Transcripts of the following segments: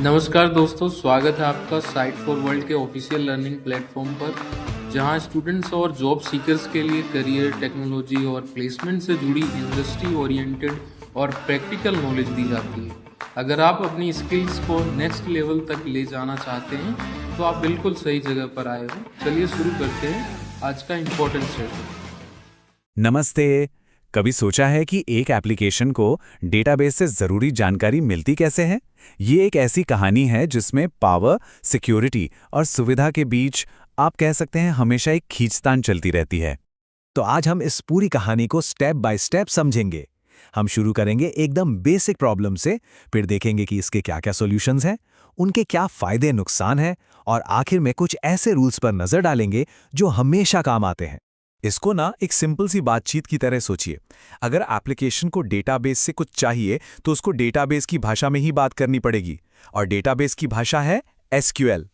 नमस्कार दोस्तों, स्वागत है आपका साइट फॉर वर्ल्ड के ऑफिशियल लर्निंग प्लेटफॉर्म पर, जहां स्टूडेंट्स और जॉब सीकर्स के लिए करियर, टेक्नोलॉजी और प्लेसमेंट से जुड़ी इंडस्ट्री ओरिएंटेड और प्रैक्टिकल नॉलेज दी जाती है। अगर आप अपनी स्किल्स को नेक्स्ट लेवल तक ले जाना चाहते हैं, तो आप बिल्कुल सही जगह पर आए हो। चलिए शुरू करते हैं आज का इम्पोर्टेंट सेशन। नमस्ते। कभी सोचा है कि एक एप्लीकेशन को डेटाबेस से ज़रूरी जानकारी मिलती कैसे है? ये एक ऐसी कहानी है जिसमें पावर, सिक्योरिटी और सुविधा के बीच आप कह सकते हैं हमेशा एक खींचतान चलती रहती है। तो आज हम इस पूरी कहानी को स्टेप बाय स्टेप समझेंगे। हम शुरू करेंगे एकदम बेसिक प्रॉब्लम से, फिर देखेंगे कि इसके क्या-क्या सॉल्यूशंस हैं, उनके क्या फायदे नुकसान हैं और आखिर में कुछ ऐसे रूल्स पर नजर डालेंगे जो हमेशा काम आते हैं। इसको ना एक सिंपल सी बातचीत की तरह सोचिए। अगर एप्लीकेशन को डेटाबेस से कुछ चाहिए तो उसको डेटाबेस की भाषा में ही बात करनी पड़ेगी, और डेटाबेस की भाषा है एसक्यूएल।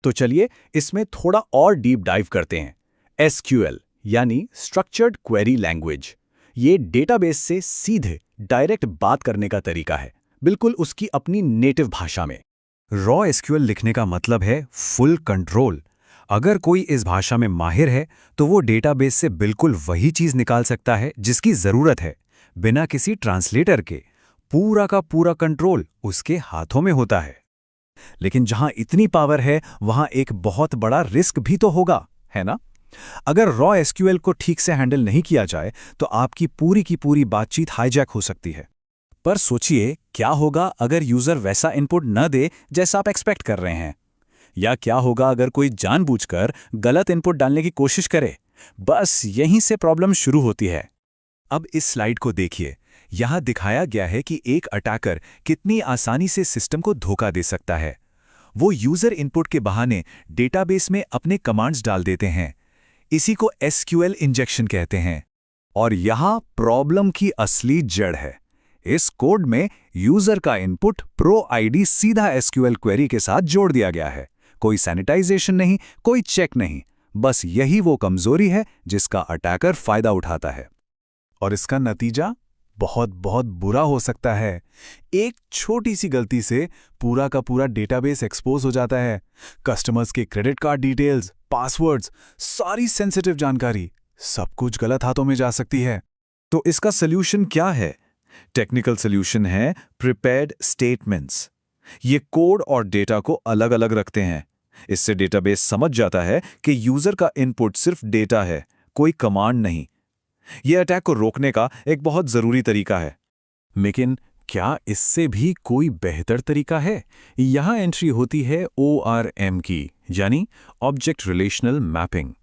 तो चलिए इसमें थोड़ा और डीप डाइव करते हैं। एसक्यूएल यानी स्ट्रक्चर्ड क्वेरी लैंग्वेज। ये डेटाबेस से सीधे डायरेक्ट बात करने का तरीका है, बिल्कुल उसकी अपनी नेटिव भाषा में। रॉ एसक्यूएल लिखने का मतलब है फुल कंट्रोल। अगर कोई इस भाषा में माहिर है तो वो डेटाबेस से बिल्कुल वही चीज़ निकाल सकता है जिसकी ज़रूरत है, बिना किसी ट्रांसलेटर के। पूरा का पूरा कंट्रोल उसके हाथों में होता है। लेकिन जहां इतनी पावर है वहां एक बहुत बड़ा रिस्क भी तो होगा, है ना? अगर रॉ एसक्यूएल को ठीक से हैंडल नहीं किया जाए तो आपकी पूरी की पूरी बातचीत हाईजैक हो सकती है। पर सोचिए, क्या होगा अगर यूज़र वैसा इनपुट न दे जैसा आप एक्सपेक्ट कर रहे हैं? या क्या होगा अगर कोई जानबूझकर गलत इनपुट डालने की कोशिश करे? बस यहीं से प्रॉब्लम शुरू होती है। अब इस स्लाइड को देखिए। यहाँ दिखाया गया है कि एक अटैकर कितनी आसानी से सिस्टम को धोखा दे सकता है। वो यूजर इनपुट के बहाने डेटाबेस में अपने कमांड्स डाल देते हैं। इसी को एसक्यूएल इंजेक्शन कहते हैं। और यहाँ प्रॉब्लम की असली जड़ है। इस कोड में यूजर का इनपुट प्रो आईडी सीधा एसक्यूएल क्वेरी के साथ जोड़ दिया गया है। कोई सैनिटाइजेशन नहीं, कोई चेक नहीं। बस यही वो कमजोरी है जिसका अटैकर फायदा उठाता है। और इसका नतीजा बहुत बहुत बुरा हो सकता है। एक छोटी सी गलती से पूरा का पूरा डेटाबेस एक्सपोज हो जाता है। कस्टमर्स के क्रेडिट कार्ड डिटेल्स, पासवर्ड्स, सारी सेंसिटिव जानकारी, सब कुछ गलत हाथों में जा सकती है। तो इसका सॉल्यूशन क्या है? टेक्निकल सॉल्यूशन है प्रिपेयर्ड स्टेटमेंट्स। ये कोड और डेटा को अलग अलग रखते हैं। इससे डेटाबेस समझ जाता है कि यूजर का इनपुट सिर्फ डेटा है, कोई कमांड नहीं। यह अटैक को रोकने का एक बहुत जरूरी तरीका है। लेकिन क्या इससे भी कोई बेहतर तरीका है? यहां एंट्री होती है ORM की, यानी ऑब्जेक्ट रिलेशनल मैपिंग।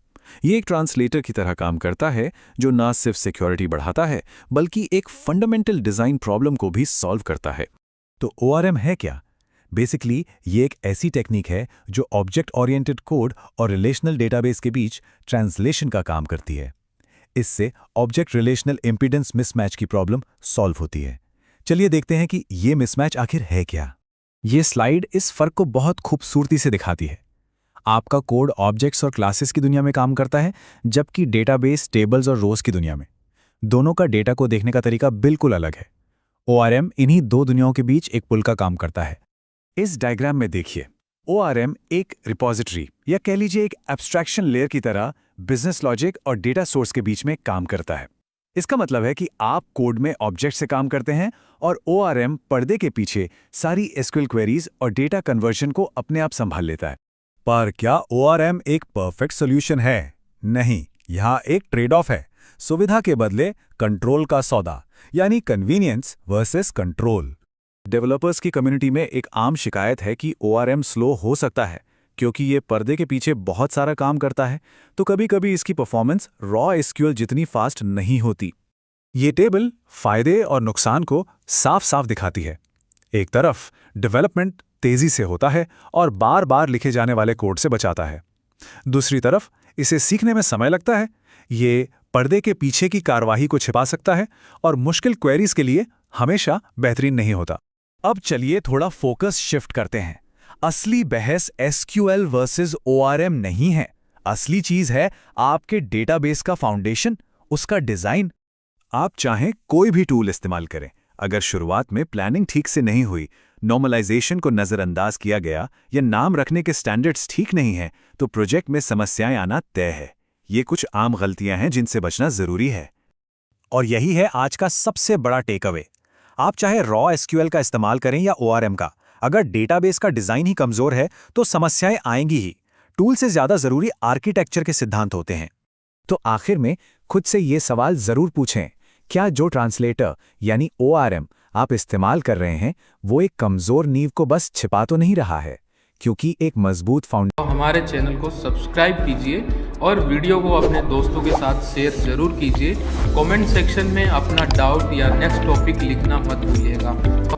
ये एक ट्रांसलेटर की तरह काम करता है, जो ना सिर्फ सिक्योरिटी बढ़ाता है बल्कि एक फंडामेंटल डिजाइन प्रॉब्लम को भी सॉल्व करता है। तो ORM है क्या? बेसिकली ये एक ऐसी टेक्निक है जो ऑब्जेक्ट ओरिएंटेड कोड और रिलेशनल डेटाबेस के बीच ट्रांसलेशन का काम करती है। इससे ऑब्जेक्ट रिलेशनल इम्पीडेंस मिसमैच की प्रॉब्लम सॉल्व होती है। चलिए देखते हैं कि ये मिसमैच आखिर है क्या। ये स्लाइड इस फर्क को बहुत खूबसूरती से दिखाती है। आपका कोड ऑब्जेक्ट्स और क्लासेस की दुनिया में काम करता है, जबकि डेटाबेस टेबल्स और रोज की दुनिया में। दोनों का डेटा को देखने का तरीका बिल्कुल अलग है। ORM इन्हीं दो दुनियाओं के बीच एक पुल का काम करता है। इस डायग्राम में देखिए, ORM एक रिपॉजिटरी या कह लीजिए एक एब्स्ट्रैक्शन लेयर की तरह बिजनेस लॉजिक और डेटा सोर्स के बीच में काम करता है। इसका मतलब है कि आप कोड में ऑब्जेक्ट से काम करते हैं और ORM पर्दे के पीछे सारी एसक्यूएल क्वेरीज और डेटा कन्वर्जन को अपने आप संभाल लेता है। पर क्या ORM एक परफेक्ट सॉल्यूशन है? नहीं, यहाँ एक ट्रेड ऑफ है। सुविधा के बदले कंट्रोल का सौदा, यानी कन्वीनियंस वर्सेस कंट्रोल। डेवलपर्स की कम्युनिटी में एक आम शिकायत है कि ORM स्लो हो सकता है क्योंकि ये पर्दे के पीछे बहुत सारा काम करता है, तो कभी-कभी इसकी परफॉर्मेंस रॉ एसक्यूएल जितनी फास्ट नहीं होती। ये टेबल फायदे और नुकसान को साफ साफ दिखाती है। एक तरफ डेवलपमेंट तेजी से होता है और बार-बार लिखे जाने वाले कोड से बचाता है। दूसरी तरफ इसे सीखने में समय लगता है, ये पर्दे के पीछे की कार्रवाई को छिपा सकता है और मुश्किल क्वेरीज के लिए हमेशा बेहतरीन नहीं होता। अब चलिए थोड़ा फोकस शिफ्ट करते हैं। असली बहस एसक्यूएल वर्सेस ORM नहीं है। असली चीज है आपके डेटाबेस का फाउंडेशन, उसका डिजाइन। आप चाहें कोई भी टूल इस्तेमाल करें, अगर शुरुआत में प्लानिंग ठीक से नहीं हुई नॉर्मलाइजेशन को नज़रअंदाज किया गया या नाम रखने के स्टैंडर्ड्स ठीक नहीं हैं, तो प्रोजेक्ट में समस्याएं आना तय है। ये कुछ आम गलतियां हैं जिनसे बचना ज़रूरी है। और यही है आज का सबसे बड़ा टेक अवे। आप चाहे रॉ एसक्यूएल का इस्तेमाल करें या ओआरएम का, अगर डेटाबेस का डिज़ाइन ही कमज़ोर है तो समस्याएं आएंगी ही। टूल से ज़्यादा ज़रूरी आर्किटेक्चर के सिद्धांत होते हैं। तो आखिर में खुद से ये सवाल ज़रूर पूछें, क्या जो ट्रांसलेटर यानी ओआरएम आप इस्तेमाल कर रहे हैं वो एक कमज़ोर नींव को बस छिपा तो नहीं रहा है? क्योंकि एक मजबूत फाउंडेशन। हमारे चैनल को सब्सक्राइब कीजिए और वीडियो को अपने दोस्तों के साथ शेयर जरूर कीजिए। कमेंट सेक्शन में अपना डाउट या नेक्स्ट टॉपिक लिखना मत भूलिएगा।